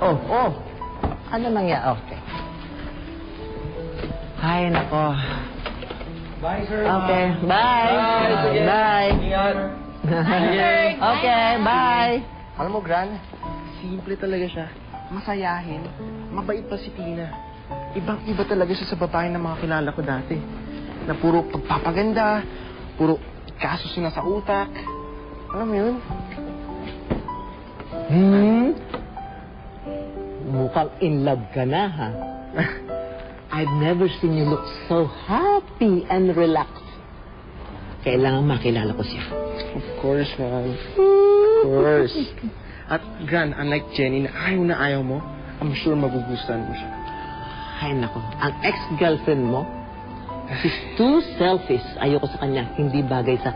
Oh. Ano nangyari? Okay. Ay, nako. Bye, sir. Okay, bye. Bye. Ingat. Okay, bye. Alam mo, Gran, simple talaga siya. Masayahin. Mabait pa si Tina. Ibang-iba talaga siya sa babae na mga kilala ko dati. Na puro pagpapaganda, puro kaso sila sa utak. Alam mo yun? Mukhang in love ka na, ha? I've never seen you look so happy and relaxed. Kailangan makilala ko siya. Of course, man. Of course. At Gran, unlike Jenny na ayaw mo, I'm sure magugustuhan mo siya. Ay, nako. Ang ex-girlfriend mo, she's too selfish. Ayoko sa kanya. Hindi bagay sa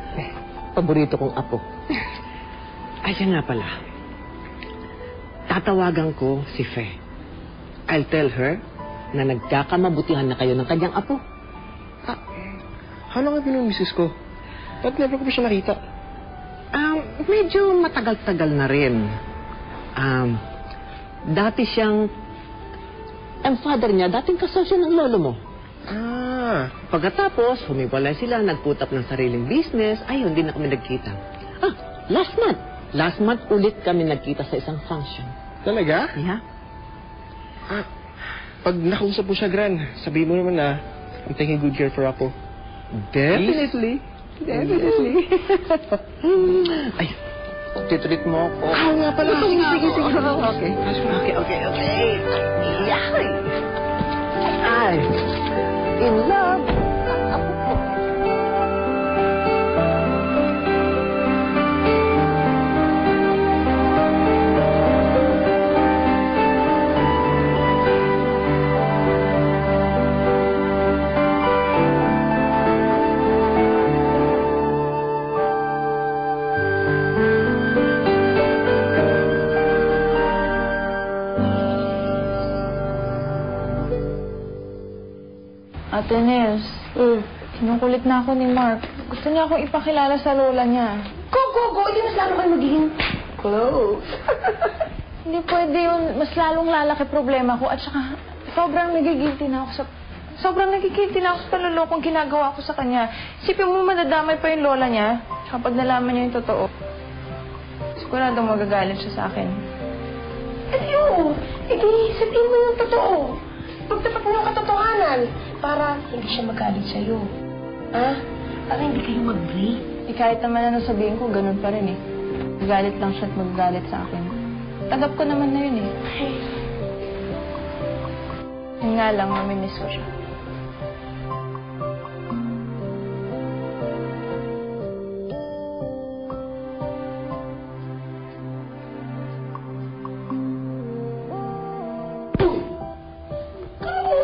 paborito kong apo. Ayan nga pala. Tatawagan ko si Fe. I'll tell her na nagkakamabutihan na kayo ng kanyang apo. How long have you known misis ko? Ba't never ko pa siya nakita? Medyo matagal-tagal na rin. Dati siyang... Ang father niya, dating kasal siya ng lolo mo. Pagkatapos, humiwalay sila, nagputap ng sariling business. Ayun, hindi na kami nagkita. Last month. Last month ulit kami nagkita sa isang function. Talaga? Yeah. Pag nakausap mo siya, Gran, sabihin mo naman na I'm taking good care for Apo. Definitely. Definitely. Ay, titreat mo ako. Nga pala. Sige. Okay. Ay, in love. Ate Nels, kinukulit na ako ni Mark. Gusto niya akong ipakilala sa lola niya. Go! Hindi mas lalo kayo magiging close. Hindi pwede yun. Mas lalong lalaki problema ko. At saka, sobrang nagigilty na ako sa panlulokong ginagawa ko sa kanya. Isipin mo, madadamay pa yung lola niya kapag nalaman niya yung totoo. Siguradong magagalit siya sa akin. Sabihin mo yung totoo. Pagtapat mo yung katotohanan para hindi siya magalit sa'yo. Para hindi kayo mag-break. Kahit naman na nasabihin ko, ganun pa rin eh. Magalit lang siya at magagalit sa akin. Tagap ko naman na yun eh. Yun nga lang, mamimiss ko siya.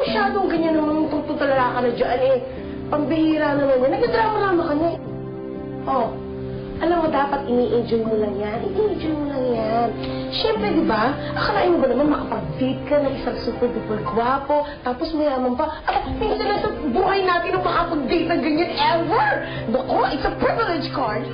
Masyadong ganyan naman yung tungtong-talala ka na dyan eh. Pambihira naman yan. Nagdadrama-rama ka na eh. Alam mo, dapat ini-enjoy mo lang yan. Siyempre, di ba? Akalain mo ba naman makapag-date ka ng isang super-duper gwapo, tapos mayaman pa. Minsan lang sa buhay natin ang makapag-date ng ganyan ever! Naku, it's a privilege card!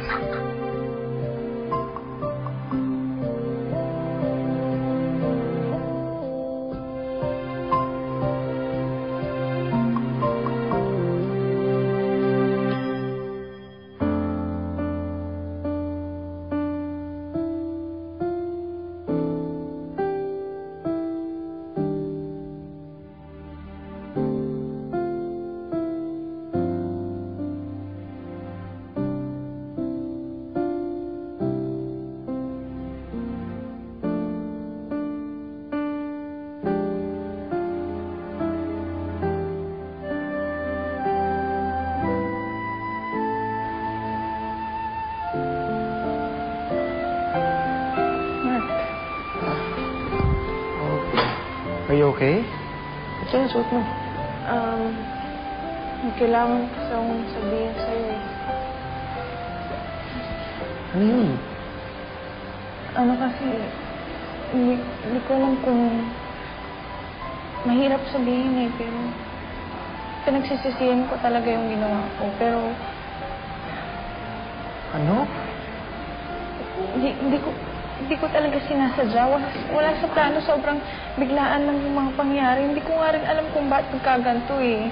Are you okay? Ito yung suot mo. May kailangan kasi akong sabihin sa'yo eh. Ano yun? Ano kasi, hindi ko alam kung mahirap sabihin eh, pero pinagsisisihan ko talaga yung ginawa ko. Pero Ano? hindi Hindi ko talaga sinasadya. Wala sa plano. Sobrang biglaan lang yung mga pangyari. Hindi ko nga rin alam kung bakit nagkaganto eh.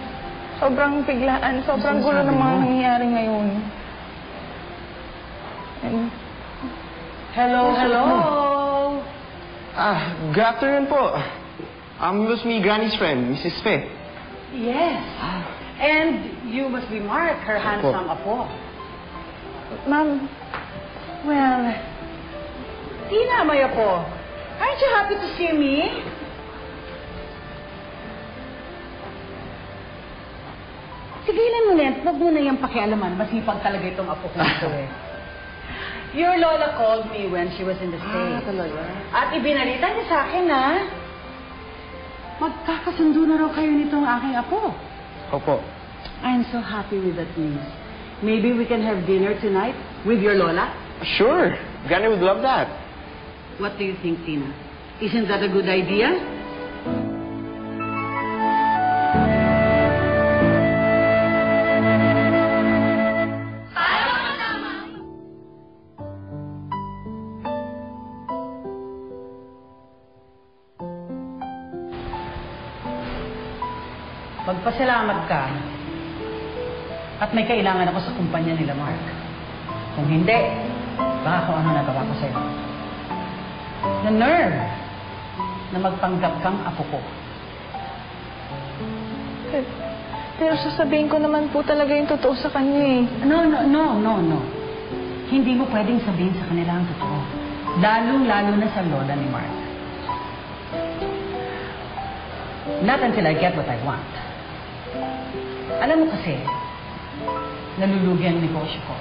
Sobrang biglaan. Sobrang gulo ng mga nangyayari ngayon. And, Hello. Good afternoon po. It was me, Granny's friend, Mrs. Fe. Yes. And you must be Mark, her handsome apo. Ma'am, well, Tina, my apo. Aren't you happy to see me? Sigilan mo na, huwag mo na yung pakialaman. Masipag talaga itong apo ko ito eh. Your lola called me when she was in the States. Talaga? At ibinalita niya sa akin na magkakasundo na raw kayo nitong aking apo. Opo. I'm so happy with that news. Maybe we can have dinner tonight with your lola? Sure. Granny would love that. What do you think, Tina? Isn't that a good idea? Magpasalamat ka at may kailangan ako sa kumpanya nila, Mark. Kung hindi, baka kung ano nagawa ko sa'yo. The nerve na magpanggap kang apo ko. pero sasabihin ko naman po talaga yung totoo sa kanya eh. No. Hindi mo pwedeng sabihin sa kanila ang totoo. Lalong-lalo na sa lola ni Mark. Not until I get what I want. Alam mo kasi, nalulugi ang negosyo ko.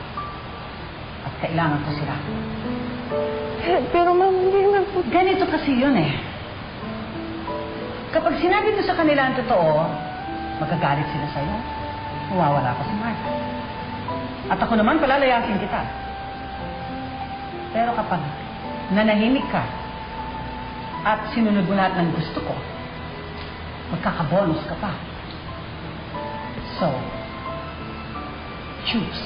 At kailangan ko sila. Pero ma'am, hindi na po. Ganito kasi yun eh. Kapag sinabi mo sa kanila ang totoo, magagalit sila sa'yo. Mawawala ka si Mark. At ako naman, palalayasin kita. Pero kapag nanahimik ka at sinunod mo lahat ng gusto ko, magkakabonus ka pa. So, choose.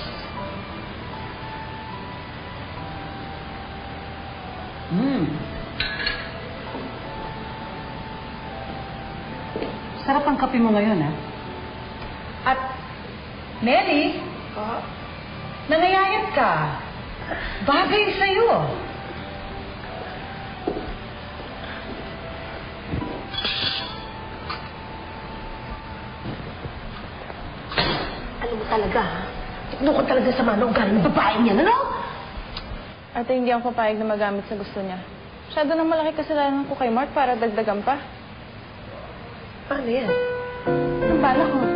Sarap ang kape mo ngayon, ha? At, Mary, nanayayat ka. Bagay sa'yo. Alam mo talaga, ha? Tignan ko talaga sa mga ugali ng babaeng yan, ano? Ate, hindi ako papayag na magamit sa gusto niya. Masyado nang malaki kasalanan ko kay Mark para dagdagan pa. Paano yan? Ang balak mo?